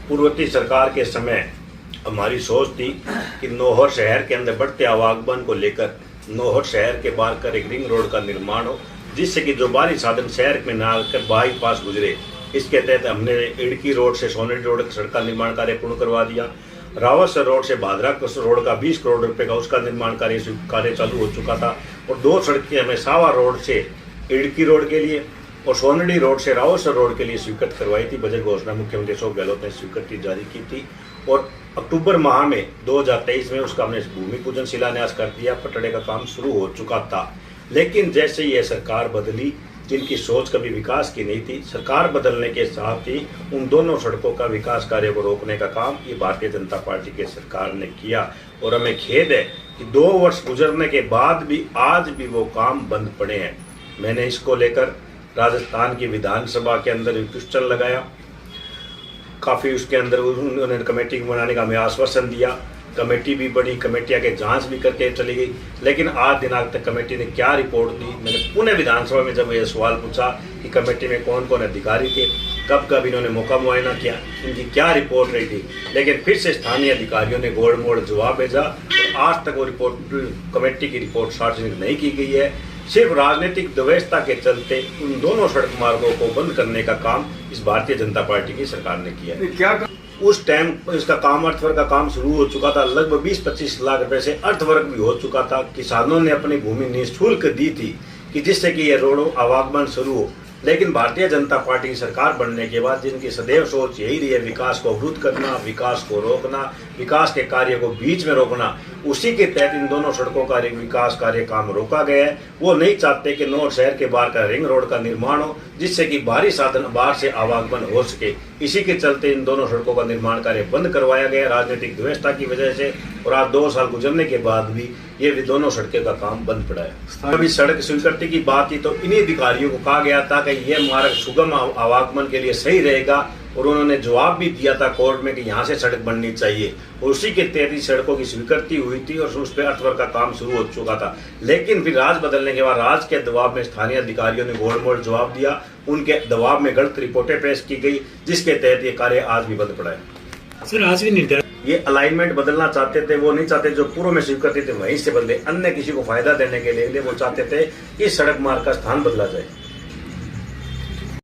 पूर्ववर्ती सरकार के समय हमारी सोच थी कि नौहर शहर के अंदर बढ़ते आवागमन को लेकर नौहर शहर के बाहर कर एक रिंग रोड का निर्माण हो, जिससे कि जो बाहरी साधन शहर में ना आकर बाईपास गुजरे। इसके तहत हमने इड़की रोड से सोनेरी रोड की सड़क का निर्माण कार्य पूर्ण करवा दिया। रावतसर रोड से भादरा रोड का 20 करोड़ रुपए का उसका निर्माण कार्य चालू हो चुका था। और 2 सड़कें हमें सावा रोड से इड़की रोड के लिए और सोनेरी रोड से रावतसर रोड के लिए स्वीकृत करवाई थी। बजट घोषणा मुख्यमंत्री अशोक गहलोत ने स्वीकृति जारी की थी और अक्टूबर माह में 2023 में उसका हमने भूमि पूजन शिलान्यास कर दिया। पटड़े का काम शुरू हो चुका था। लेकिन जैसे ही यह सरकार बदली, जिनकी सोच कभी विकास की नहीं थी, सरकार बदलने के साथ ही उन दोनों सड़कों का विकास कार्य को रोकने का काम ये भारतीय जनता पार्टी के सरकार ने किया। और हमें खेद है कि 2 वर्ष गुजरने के बाद भी आज भी वो काम बंद पड़े हैं। मैंने इसको लेकर राजस्थान की विधानसभा के अंदर क्वेश्चन लगाया, काफ़ी उसके अंदर उन्होंने कमेटी बनाने का हमें आश्वासन दिया। कमेटी भी बनी, कमेटियाँ के जांच भी करके चली गई, लेकिन आज दिनांक तक कमेटी ने क्या रिपोर्ट दी। मैंने पुणे विधानसभा में जब ये सवाल पूछा कि कमेटी में कौन कौन अधिकारी थे, कब कब इन्होंने मौका मुआयना किया, इनकी क्या रिपोर्ट रही थी, लेकिन फिर से स्थानीय अधिकारियों ने गोड़ मोड़ जवाब भेजा और आज तक वो रिपोर्ट, कमेटी की रिपोर्ट सार्वजनिक नहीं की गई है। सिर्फ राजनीतिक व्यवस्था के चलते उन दोनों सड़क मार्गों को बंद करने का काम इस भारतीय जनता पार्टी की सरकार ने किया है। क्या उस टाइम इसका काम अर्थवर्क का काम शुरू हो चुका था, लगभग 20-25 लाख रुपए से अर्थवर्क भी हो चुका था। किसानों ने अपनी भूमि निःशुल्क दी थी कि जिससे कि ये रोडों आवागमन शुरू हो। लेकिन भारतीय जनता पार्टी की सरकार बनने के बाद जिनकी सदैव सोच यही रही है विकास को अवरुद्ध करना, विकास को रोकना, विकास के कार्य को बीच में रोकना, उसी के तहत इन दोनों सड़कों का विकास कार्य काम रोका गया है। वो नहीं चाहते कि नौहर शहर के बाहर का रिंग रोड का निर्माण हो, जिससे कि बाहरी साधन बाहर से आवागमन हो सके। इसी के चलते इन दोनों सड़कों का निर्माण कार्य बंद करवाया गया राजनीतिक व्यवस्था की वजह से। और आज 2 साल गुजरने के बाद भी ये दोनों सड़कें का काम बंद पड़ा है। अभी सड़क स्वीकृति की बात थी तो इन्हीं अधिकारियों को कहा गया था कि यह मार्ग सुगम आवागमन के लिए सही रहेगा और उन्होंने जवाब भी दिया था कोर्ट में कि यहाँ से सड़क बननी चाहिए। और उसी के तहत ही सड़कों की स्वीकृति हुई थी और उस पर अर्थवर्क का काम शुरू हो चुका था। लेकिन फिर राज बदलने के बाद राज के दबाव में स्थानीय अधिकारियों ने गोड़ मोड़ जवाब दिया, उनके दबाव में गलत रिपोर्टें पेश की गई, जिसके तहत ये कार्य आज भी बंद पड़ा है। सर आज भी निर्धारित ये अलाइनमेंट बदलना चाहते थे, वो नहीं चाहते जो पूर्व में स्वीकृति थे वहीं से बदले, अन्य किसी को फायदा देने के लिए वो चाहते थे कि सड़क मार्ग का स्थान बदला जाए।